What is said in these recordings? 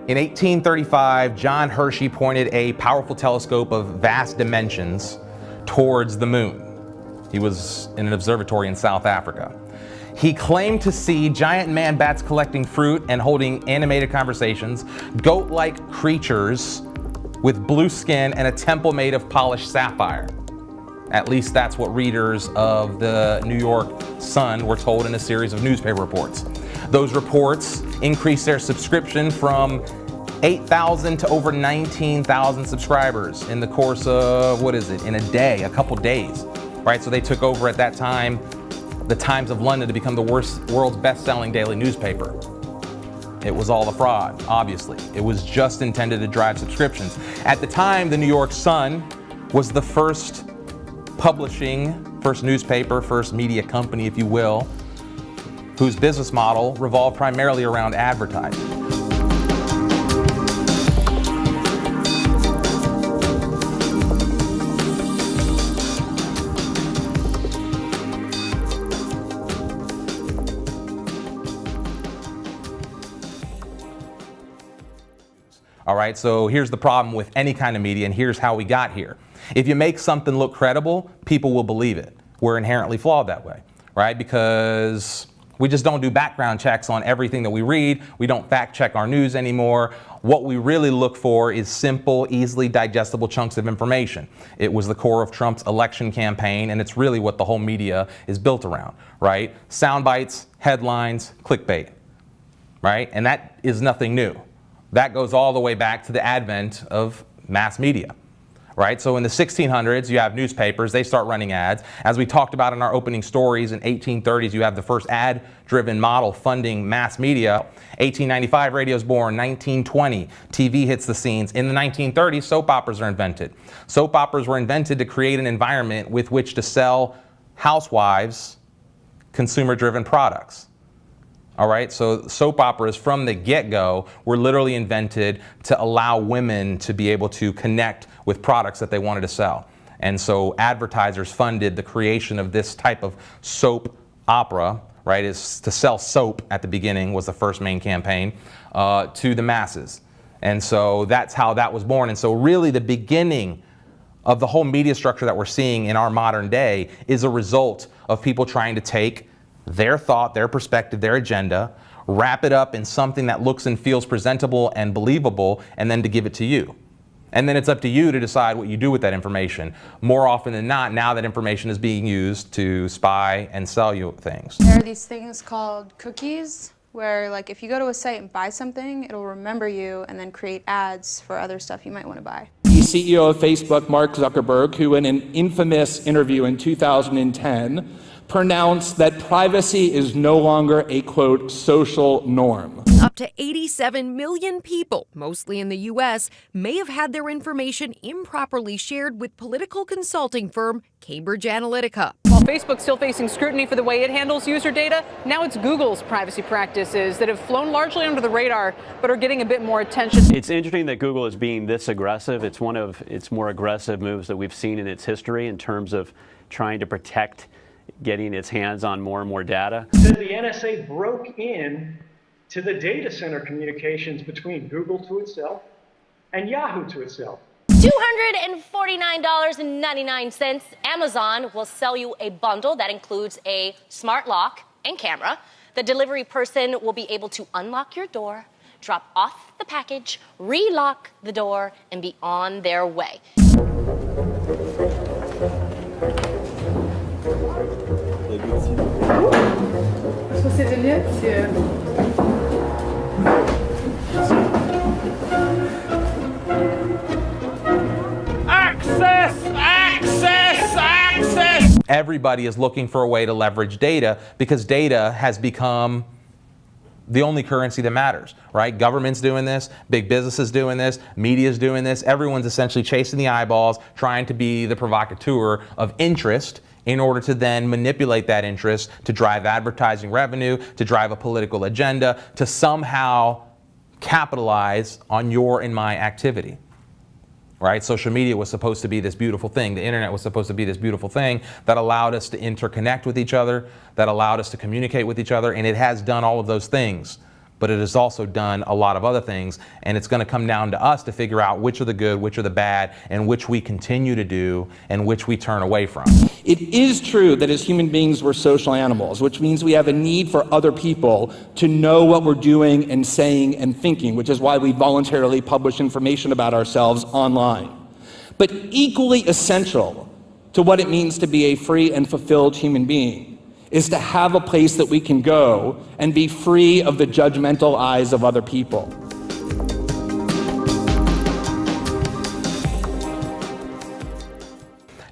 In 1835, John Hershey pointed a powerful telescope of vast dimensions towards the moon. He was in an observatory in South Africa. He claimed to see giant man bats collecting fruit and holding animated conversations, goat-like creatures with blue skin and a temple made of polished sapphire. At least that's what readers of the New York Sun were told in a series of newspaper reports. Those reports increased their subscription from 8,000 to over 19,000 subscribers in the course of, in a day, a couple days, right? So they took over at that time the Times of London to become the world's best-selling daily newspaper. It was all a fraud, obviously. It was just intended to drive subscriptions. At the time, the New York Sun was the first newspaper, first media company, if you will, whose business model revolved primarily around advertising. All right, so here's the problem with any kind of media, and here's how we got here. If you make something look credible, people will believe it. We're inherently flawed that way, right? Because we just don't do background checks on everything that we read. We don't fact check our news anymore. What we really look for is simple, easily digestible chunks of information. It was the core of Trump's election campaign, and it's really what the whole media is built around, right? Sound bites, headlines, clickbait, right? And that is nothing new. That goes all the way back to the advent of mass media, right? So in the 1600s, you have newspapers, they start running ads. As we talked about in our opening stories, in 1830s, you have the first ad-driven model funding mass media. 1895, radio's born. 1920, TV hits the scenes. In the 1930s, soap operas are invented. Soap operas were invented to create an environment with which to sell housewives consumer-driven products. All right, so soap operas from the get-go were literally invented to allow women to be able to connect with products that they wanted to sell. And so advertisers funded the creation of this type of soap opera, right, is to sell soap at the beginning was the first main campaign, to the masses. And so that's how that was born. And so really the beginning of the whole media structure that we're seeing in our modern day is a result of people trying to take their thought, their perspective, their agenda, wrap it up in something that looks and feels presentable and believable, and then to give it to you. And then it's up to you to decide what you do with that information. More often than not, now that information is being used to spy and sell you things. There are these things called cookies, where like if you go to a site and buy something, it'll remember you and then create ads for other stuff you might want to buy. The CEO of Facebook, Mark Zuckerberg, who in an infamous interview in 2010 pronounced that privacy is no longer a, quote, social norm. Up to 87 million people, mostly in the U.S., may have had their information improperly shared with political consulting firm Cambridge Analytica. While Facebook's still facing scrutiny for the way it handles user data, now it's Google's privacy practices that have flown largely under the radar but are getting a bit more attention. It's interesting that Google is being this aggressive. It's one of its more aggressive moves that we've seen in its history in terms of trying to protect getting its hands on more and more data. Said the NSA broke in to the data center communications between Google to itself and Yahoo to itself. $249.99. Amazon will sell you a bundle that includes a smart lock and camera. The delivery person will be able to unlock your door, drop off the package, relock the door, and be on their way. Access! Everybody is looking for a way to leverage data because data has become the only currency that matters, right? Government's doing this, big businesses doing this, media's doing this. Everyone's essentially chasing the eyeballs, trying to be the provocateur of interest in order to then manipulate that interest to drive advertising revenue, to drive a political agenda, to somehow capitalize on your and my activity. Right? Social media was supposed to be this beautiful thing. The internet was supposed to be this beautiful thing that allowed us to interconnect with each other, that allowed us to communicate with each other, and it has done all of those things. but it has also done a lot of other things, and it's going to come down to us to figure out which are the good, which are the bad, and which we continue to do, and which we turn away from. It is true that as human beings we're social animals, which means we have a need for other people to know what we're doing and saying and thinking, which is why we voluntarily publish information about ourselves online. But equally essential to what it means to be a free and fulfilled human being is to have a place that we can go and be free of the judgmental eyes of other people.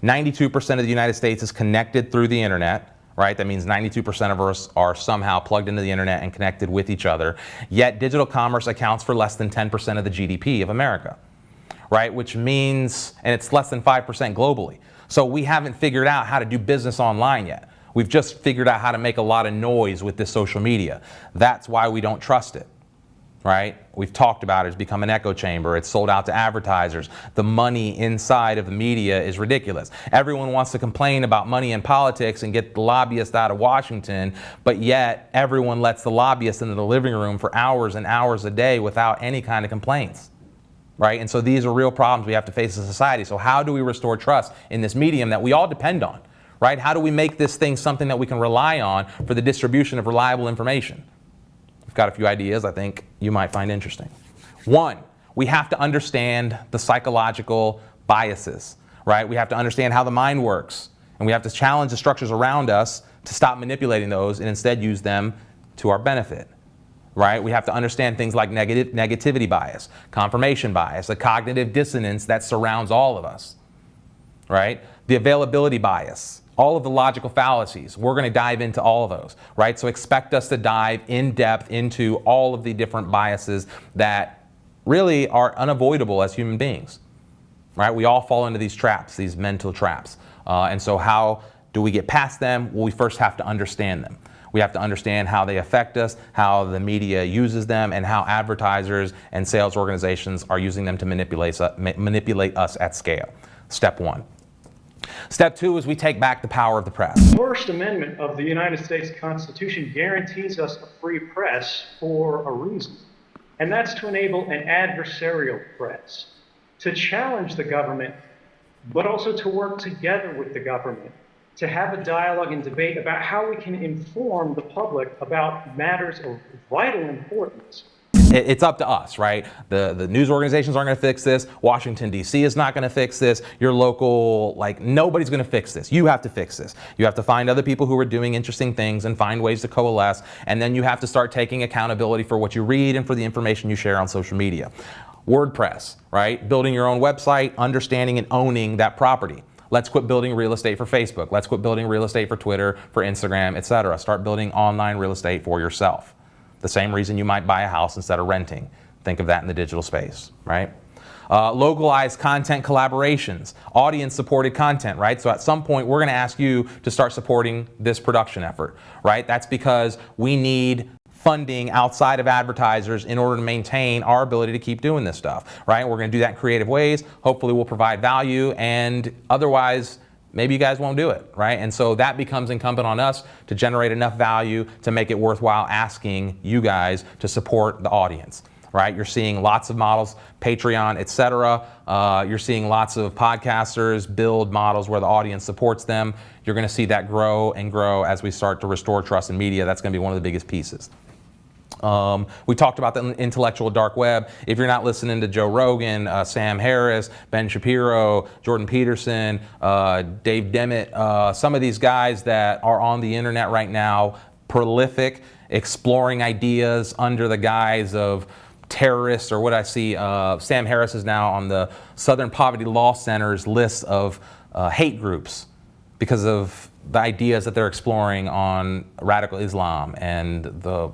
"92% of the United States is connected through the internet," right? That means 92% of us are somehow plugged into the internet and connected with each other. Yet digital commerce accounts for less than 10% of the GDP of America, right? Which means, and it's less than 5% globally. So we haven't figured out how to do business online yet. We've just figured out how to make a lot of noise with this social media. That's why we don't trust it, right? We've talked about it. It's become an echo chamber. It's sold out to advertisers. The money inside of the media is ridiculous. Everyone wants to complain about money in politics and get the lobbyists out of Washington, but yet everyone lets the lobbyists into the living room for hours and hours a day without any kind of complaints. Right? And so these are real problems we have to face as a society. So how do we restore trust in this medium that we all depend on? Right? How do we make this thing something that we can rely on for the distribution of reliable information? I've got a few ideas I think you might find interesting. One, we have to understand the psychological biases, right? We have to understand how the mind works, and we have to challenge the structures around us to stop manipulating those and instead use them to our benefit. Right? We have to understand things like negativity bias, confirmation bias, the cognitive dissonance that surrounds all of us. Right? The availability bias, all of the logical fallacies. We're going to dive into all of those. Right? So expect us to dive in depth into all of the different biases that really are unavoidable as human beings. Right? We all fall into these traps, these mental traps. And so how do we get past them? Well, we first have to understand them. We have to understand how they affect us, how the media uses them, and how advertisers and sales organizations are using them to manipulate us at scale. Step one. Step two is we take back the power of the press. The First Amendment of the United States Constitution guarantees us a free press for a reason, and that's to enable an adversarial press, to challenge the government, but also to work together with the government, to have a dialogue and debate about how we can inform the public about matters of vital importance. It's up to us, right? The news organizations aren't going to fix this. Washington, D.C. is not going to fix this. Your local, nobody's going to fix this. You have to fix this. You have to find other people who are doing interesting things and find ways to coalesce. And then you have to start taking accountability for what you read and for the information you share on social media. WordPress, right? Building your own website, understanding and owning that property. Let's quit building real estate for Facebook. Let's quit building real estate for Twitter, for Instagram, etc. Start building online real estate for yourself. The same reason you might buy a house instead of renting. Think of that in the digital space, right? Localized content collaborations, audience-supported content, right? So at some point, we're going to ask you to start supporting this production effort, right? That's because we need funding outside of advertisers in order to maintain our ability to keep doing this stuff, right? We're going to do that in creative ways. Hopefully we'll provide value, and otherwise maybe you guys won't do it, right? And so that becomes incumbent on us to generate enough value to make it worthwhile asking you guys to support the audience, right? You're seeing lots of models, Patreon, etc. You're seeing lots of podcasters build models where the audience supports them. You're going to see that grow and grow as we start to restore trust in media. That's going to be one of the biggest pieces. We talked about the intellectual dark web. If you're not listening to Joe Rogan, Sam Harris, Ben Shapiro, Jordan Peterson, Dave Demmett, some of these guys that are on the internet right now, prolific, exploring ideas under the guise of terrorists, or what I see, Sam Harris is now on the Southern Poverty Law Center's list of hate groups because of the ideas that they're exploring on radical Islam and the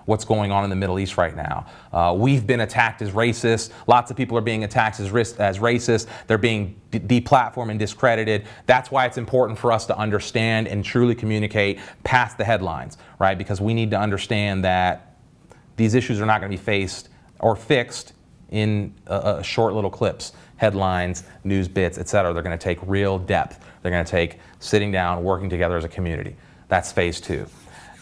what's going on in the Middle East right now. We've been attacked as racist. Lots of people are being attacked as racist. They're being deplatformed and discredited. That's why it's important for us to understand and truly communicate past the headlines, right? Because we need to understand that these issues are not going to be faced or fixed in short little clips, headlines, news bits, etc. They're going to take real depth. They're going to take sitting down, working together as a community. That's phase two.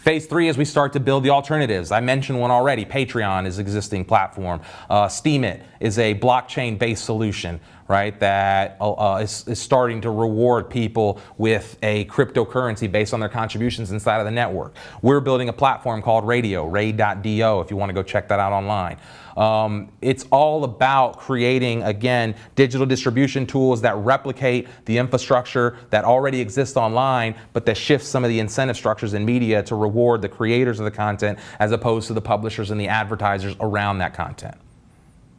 Phase 3 is we start to build the alternatives. I mentioned one already. Patreon is an existing platform. Steemit is a blockchain-based solution, right, that is starting to reward people with a cryptocurrency based on their contributions inside of the network. We're building a platform called Radio, ray.do, if you want to go check that out online. It's all about creating, again, digital distribution tools that replicate the infrastructure that already exists online, but that shifts some of the incentive structures in media to reward the creators of the content as opposed to the publishers and the advertisers around that content,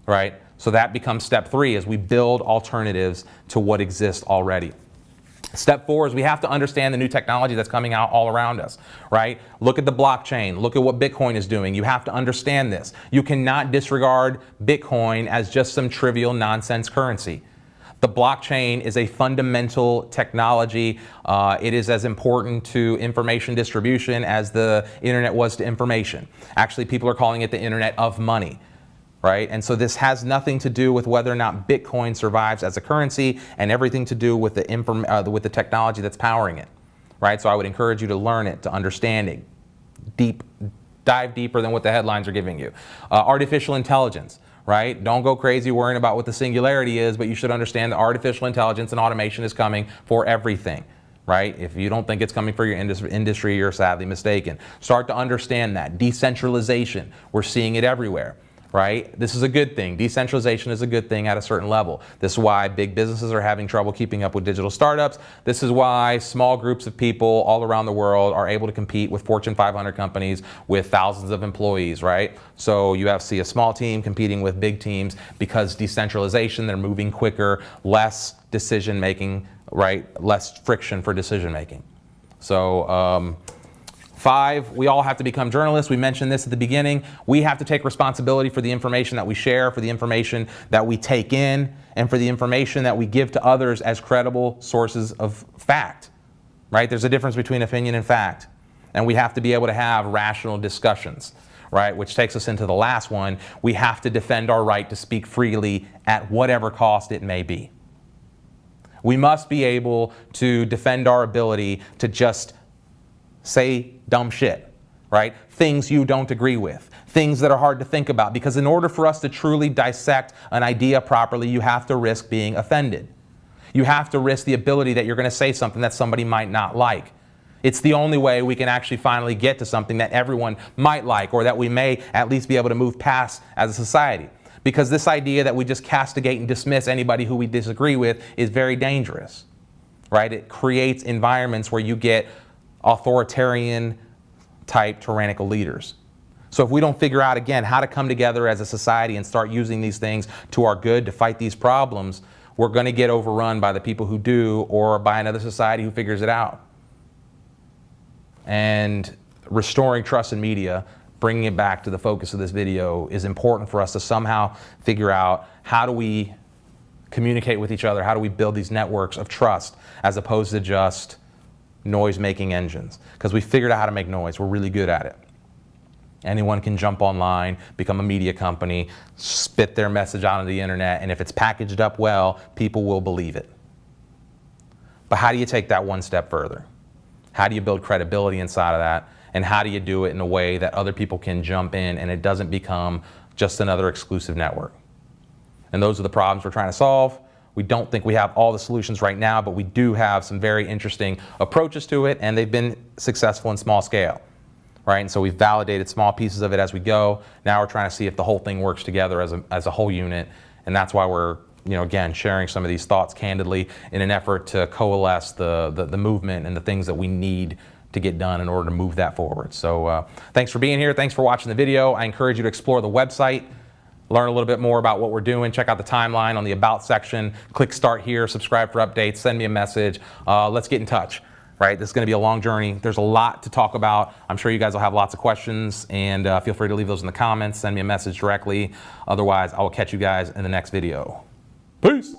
right? So that becomes step 3 as we build alternatives to what exists already. Step 4 is we have to understand the new technology that's coming out all around us, right? Look at the blockchain. Look at what Bitcoin is doing. You have to understand this. You cannot disregard Bitcoin as just some trivial nonsense currency. The blockchain is a fundamental technology. It is as important to information distribution as the internet was to information. Actually, people are calling it the internet of money. Right? And so this has nothing to do with whether or not Bitcoin survives as a currency and everything to do with the technology that's powering it. Right? So I would encourage you to learn it, to understand it, dive deeper than what the headlines are giving you. Artificial intelligence. Right? Don't go crazy worrying about what the singularity is, but you should understand that artificial intelligence and automation is coming for everything. Right? If you don't think it's coming for your industry, you're sadly mistaken. Start to understand that. Decentralization. We're seeing it everywhere. Right? This is a good thing. Decentralization is a good thing at a certain level. This is why big businesses are having trouble keeping up with digital startups. This is why small groups of people all around the world are able to compete with Fortune 500 companies with thousands of employees, right? So you have to see a small team competing with big teams because decentralization, they're moving quicker, less decision making, right? Less friction for decision making. So, 5, we all have to become journalists. We mentioned this at the beginning. We have to take responsibility for the information that we share, for the information that we take in, and for the information that we give to others as credible sources of fact, right? There's a difference between opinion and fact. And we have to be able to have rational discussions, right? Which takes us into the last one. We have to defend our right to speak freely at whatever cost it may be. We must be able to defend our ability to just say dumb shit, right? Things you don't agree with, things that are hard to think about, because in order for us to truly dissect an idea properly, you have to risk being offended. You have to risk the ability that you're going to say something that somebody might not like. It's the only way we can actually finally get to something that everyone might like, or that we may at least be able to move past as a society. Because this idea that we just castigate and dismiss anybody who we disagree with is very dangerous, right? It creates environments where you get authoritarian type tyrannical leaders. So if we don't figure out, again, how to come together as a society and start using these things to our good to fight these problems, we're going to get overrun by the people who do, or by another society who figures it out. And restoring trust in media, bringing it back to the focus of this video, is important for us to somehow figure out, how do we communicate with each other? How do we build these networks of trust as opposed to just noise-making engines? Because we figured out how to make noise. We're really good at it. Anyone can jump online, become a media company, spit their message out on the internet, and if it's packaged up well, people will believe it. But how do you take that one step further? How do you build credibility inside of that? And how do you do it in a way that other people can jump in and it doesn't become just another exclusive network? And those are the problems we're trying to solve. We don't think we have all the solutions right now, but we do have some very interesting approaches to it, and they've been successful in small scale, right? And so we've validated small pieces of it as we go. Now we're trying to see if the whole thing works together as a whole unit, and that's why we're, again, sharing some of these thoughts candidly in an effort to coalesce the movement and the things that we need to get done in order to move that forward. So thanks for being here. Thanks for watching the video. I encourage you to explore the website. Learn a little bit more about what we're doing. Check out the timeline on the About section. Click Start here. Subscribe for updates. Send me a message. Let's get in touch, right? This is going to be a long journey. There's a lot to talk about. I'm sure you guys will have lots of questions, and feel free to leave those in the comments. Send me a message directly. Otherwise, I will catch you guys in the next video. Peace.